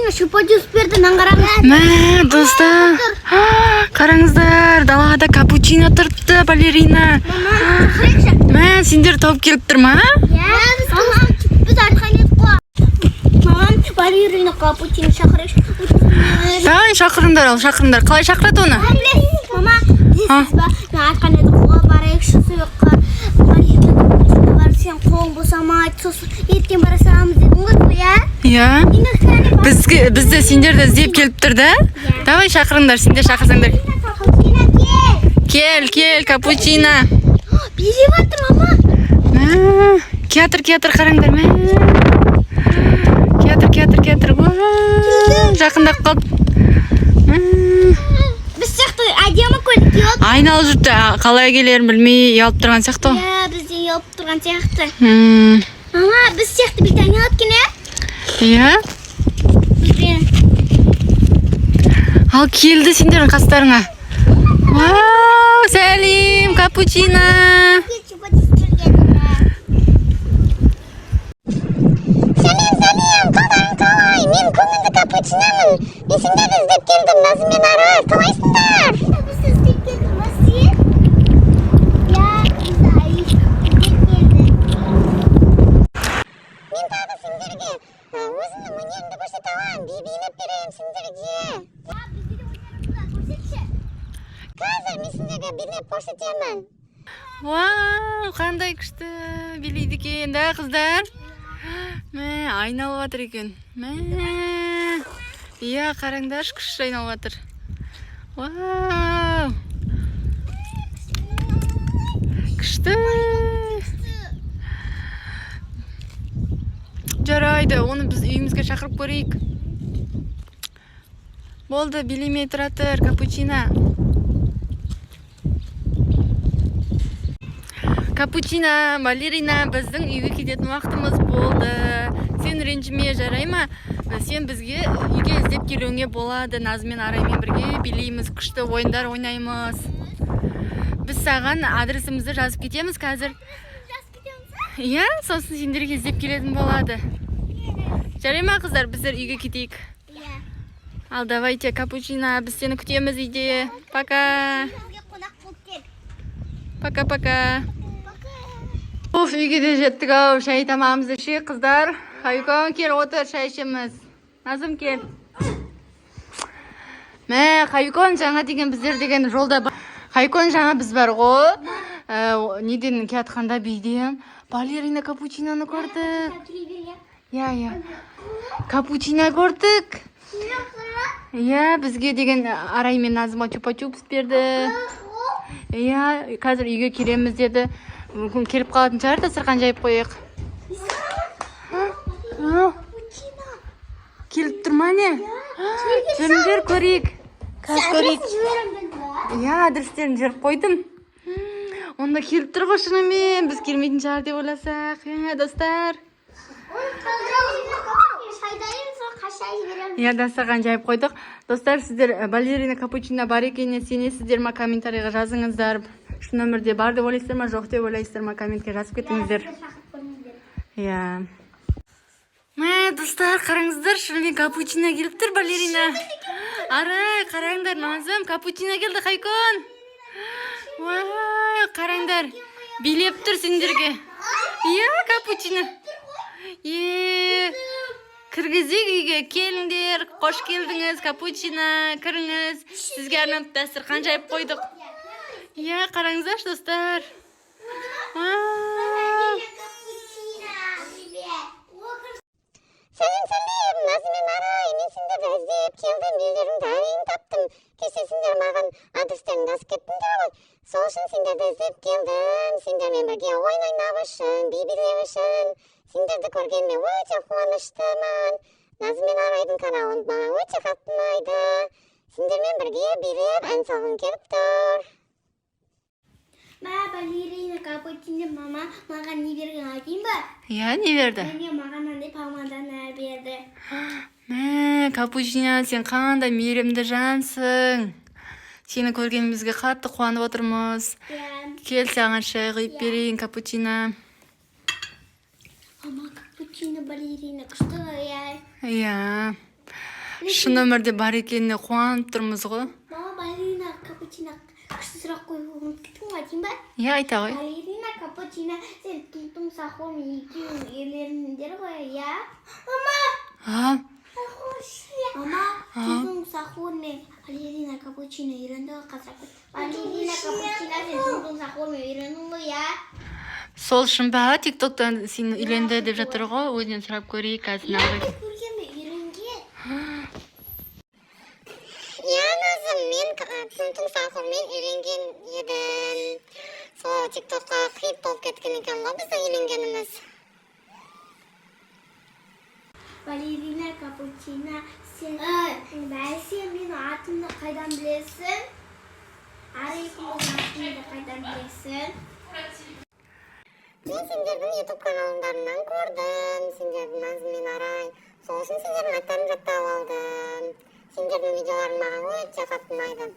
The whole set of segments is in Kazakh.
балерина шипа-жуус берді, қараңыз. Мә, достар. Қараңыздар, далада капучино тұртты, балерина. Мә, сендер топ келіп тұр ма? Біз айтқан едік қой. Мамам, балерина капучино шақырайық. Давай, шақырыңдар ал, шақырыңдар. Қалай шақырады оны? Мама, дейсіз ба? Мен айтқан едік қой, барайықшы сұйыққа. Балерина капучино бар, сен қолың босамайды, сосын ертең бара саламыз дедің ғой, иә? Иә. Бізді сендерді іздеп келіп тұр да? Давай, шақырыңдар, сендер шақырсаңдар. Кел, капучино. Билеп жатыр, мама. Театр қараңдар, мә. Театр. Жақындап қалды. Біз сияқты әдемі көлік киіп. Айналып жүрді, қалай келерін білмей ұялып тұрған сияқты. Иә, бізде ұялып тұрған сияқты. Мама, біз сияқты бүйтіп айналып келе. Иә? Ал келді сендердің қастарыңа. Вау, сәлем, капучино. Сәлем, қалай, мен көңілді капучиномын. Мен сендерді іздеп келдім, Назым мен Арай, қалайсыңдар? Біз іздеп келдім, Назым? Иә, біз іздеп келдім. Мен тағы сендерге өзімнің өнерімді көрсете аламын, билеп беремін сендерге. Бізде де өнерімді көрсетші. Қазір мен сендерге билеп көрсетемін. Вау, қандай күшті билейді екен, да қыздар? Мә, айналып жатыр екен. Мә. Иә, қараңдар, күшті айналып жатыр. Вау. Күшті. Жарайды, оны біз үйімізге шақырып көрейік. Болды, билемей тұратыр, капучино. Капучино, балерина, біздің үйге кететін уақытымыз болды. Сен ренжіме, жарай ма? Сен бізге үйге іздеп келуіңе болады. Назым мен Араймен бірге билейміз, күшті ойындар ойнаймыз. Біз саған адресімізді жазып кетеміз қазір. Иә, сосын сендерге іздеп келетін болады. Жарай ма, қыздар, біздер үйге кетейік. Ал давайте, капучино, біз сені күтеміз үйде. Пока. Пока. Оф, үйге де жеттік ау, шай тамағымызды ішейік, қыздар. Хайкон, кел отыр, шай ішеміз. Назым, кел. Мә, Хайкон жаңа деген біздер деген жолда. Хайкон жаңа біз бар ғой. Неден кетқанда биден балерина капучиноны көрдік. Иә. Капучино көрдік. Иә, бізге деген Арай мен Назымға чупа-чупс берді. Иә, қазір үйге келеміз деді. Мүмкін келіп қалатын шығар, дастархан жайып қойық. Келіп тұр ма не? Жүріңдер көрейік. Иә, адрестерін жіберіп қойдым. Онда келіп тұр ғой шынымен. Біз келмейтін шығар деп ойласақ. Достар. Иә, дастархан жайып қойдық. Достар, сіздер балерина капучино бар екеніне сенесіздер ма? Комментарийға жазыңыздар. Шу нөмірде бар деп ойлайсыздар ма, жоқ деп ойлайсыздар ма? Комментке жазып кетіңіздер. Иә. Мә, достар, қараңыздар, шынымен капучино келіп тұр, балерина. Арай, қараңдар, Назым, капучино келді, Хайкон. Вау, қараңдар, билеп тұр сендерге. Иә, капучино. Кіргізек үйге, келіңдер, қош келдіңіз, капучино, кіріңіз. Сізге арнап дастархан жайып қойдық. Иә, қараңыздар, достар. Сәлем, Назым мен Арай, мен сендерді іздеп келдім, үйлеріңді әрең таптым. Кеше сендер маған адрестеріңді жазып кеттіңдер ғой. Сол үшін сендерді іздеп келдім. Сендермен бірге ойын ойнап үшін, би билеп үшін. Сендерді көргеніме өте қуаныштымын. Назым мен Арайдың каналын маған өте қатты ұнайды. Сендермен бірге билеп ән салғым келіп тұр. Балерина капучино мама маған не берген айтайын ба? Иә, не берді? Маған андай помаданы берді. Мә, капучино, сен қандай мейірімді жансың. Сені көргенімізге қатты қуанып отырмыз. Кел, саған шай құйып берейін, капучино. Мама, капучино балерина күшті ғой, Иә. шын өмірде бар екеніне қуанып тұрмыз ғой. Мама, балерина капучино күшті сұрақ қойып ұмытып кеттің ба деймін ба? Иә, айта ғой. Балерина капучино сен тұмтың сахом екеуің ерлеріңдер ғой, иә? Мама, тұмтың сахом мен балерина капучино үйренді ғой қазір. Балерина капучино сен тұмтың сахом үйрендің ғой, иә? Сол шын ба? Тиктоктан сені үйленді деп жатыр ғой. Өзінен сұрап көрейік қазір. Көрген бе үйренген? Иә, Назым, мен тұмтың сахоммен үйренген едім. Сол тиктокқа хит болып кеткен екен ғой біздің үйленгеніміз. Балерина капучино, сен менің атымды қайдан білесің? Арекіміздің атымды қайдан білесің? Мен сендердің YouTube каналыңдарынан көрдім, сендердің Назым мен Арай. Сол үшін сендердің аттарын жаттап алдым. Сендердің видеоларың маған өте қатты ұнайды.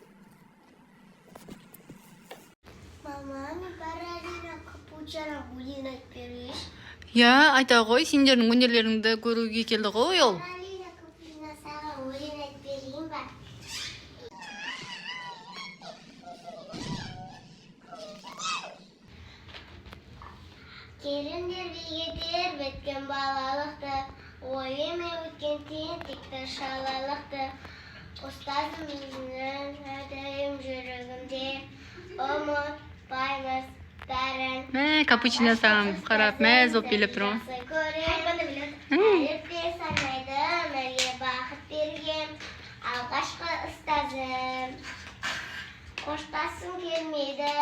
Мама, мен балерина капучино өлең айтып берейінші. Иә, айта ғой, сендердің өнерлеріңді көруге келді ғой ол. Балерина капучино саған өлең айтып берейін ба? Келіндер бейгедер біткен балалықты, ойыме өткен тентекті шалалықты. Ұстазым өзінің әрдайым жүрегімде, ұмытпаймыз бәрін. Мә, капучино саған қарап мәз болып билеп тұрмын. Әліпте санайды, мәлге бақыт берген алғашқы ұстазым. Қоштасым келмейді.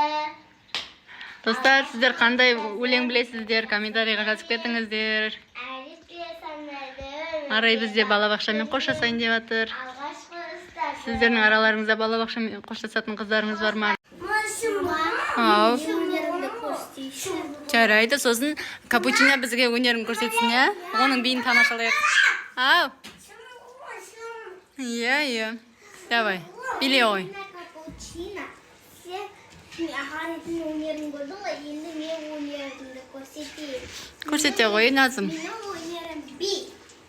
Достар, сіздер қандай өлең білесіздер? Комментарийға жазып кетіңіздер. Әліпте санайды, Арай бізде балабақшамен қоштасайын деп жатыр. алғашқы ұстазым. Сіздердің араларыңызда балабақшамен қоштасатын қыздарыңыз бар ма? Ау. Жарайды, сосын капучино бізге өнерін көрсетсін, иә? Оның биін тамашалайық. Ау. Иә. Давай, биле ғой. Капучино, сен Ахареттің өнерін көрдің ғой, енді мен өнерімді көрсетейін. Көрсете ғой, Назым. Менің өнерім би.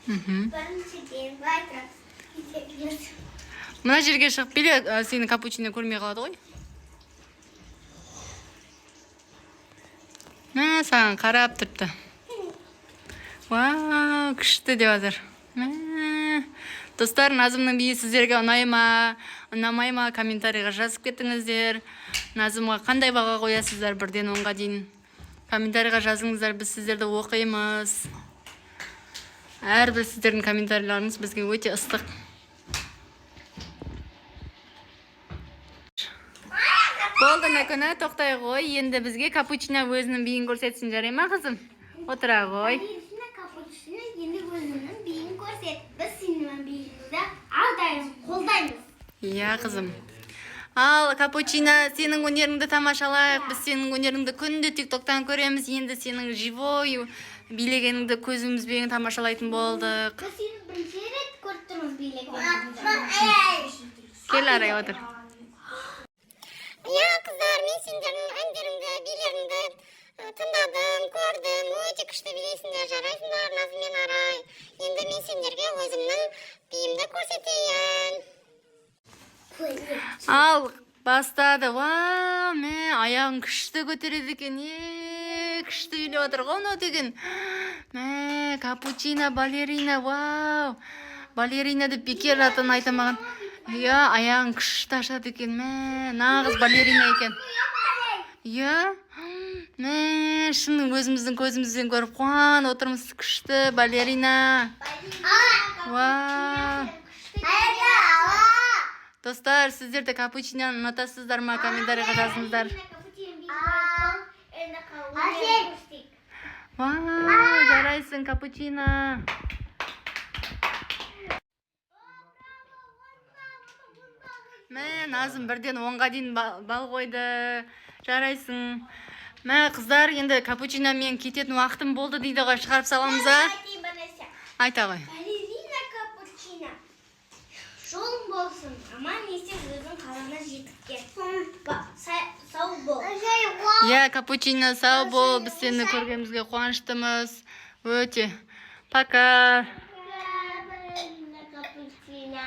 Біріншіден байтыр. Мына жерге шығып биле, сені капучино көрмей қалады ғой. Мә, саған қарап тұрыпты. Вау, күшті деп жатыр. Достар, Назымның биі сіздерге ұнай ма, ұнамай ма, комментарийға жазып кетіңіздер. Назымға қандай баға қоясыздар 1-ден 10-ға дейін? Комментарийға жазыңыздар, біз сіздерді оқимыз. Әрбір сіздердің комментарийларыңыз бізге өте ыстық. Болды, Накүні, тоқтай ғой. Енді бізге капучино өзінің биін көрсетсін, жарай ма, қызым? Отыра ғой. Балерина капучино енді өзінің биін көрсет. Біз сенің биіңді алдаймыз, қолдаймыз. Иә, қызым. Ал, капучино, сенің өнеріңді тамашалайық. Біз сенің өнеріңді күнде тиктоктан көреміз. Енді сенің живой билегеніңді көзімізбен тамашалайтын болдық. Біз сені бірінші рет көріп тұрмыз билегеніңді. Кел, Арай, отыр. Иә, қыздар, мен сендердің әндеріңді, билеріңді тыңдадым, көрдім. Өте күшті билейсіңдер, жарайсыңдар, Назым мен Арай. Енді мен сендерге өзімнің биімді көрсетейін. Ал, бастады. Вау, аяғын күшті көтереді екен. Күшті билеп отыр ғой мынау деген. Капучино, балерина, вау. Балерина деп бекер атын айтамаған. Иә, аяғын күшті ашады екен. Нағыз балерина екен. Иә, шын өзіміздің көзімізден көріп қуан отырмыз. Күшті балерина. Вау. Достар, сіздер де капучиноны ұнатасыздар ма? Комментарийға жазыңыздар. Вау, жарайсың, капучино. Назым 1-ден 10-ға дейін бал қойды. Жарайсың. Қыздар, енді капучиномен кететін уақытым болды дейді ғой, шығарып саламыз ба? Айта ғой. Балерина капучино. Жолың болсын. Аман есен өзің қалана жетіп кет. Сау бол. Иә, капучино, сау бол. Біз сені көргенімізге қуаныштымыз. Өте. Пока. 지나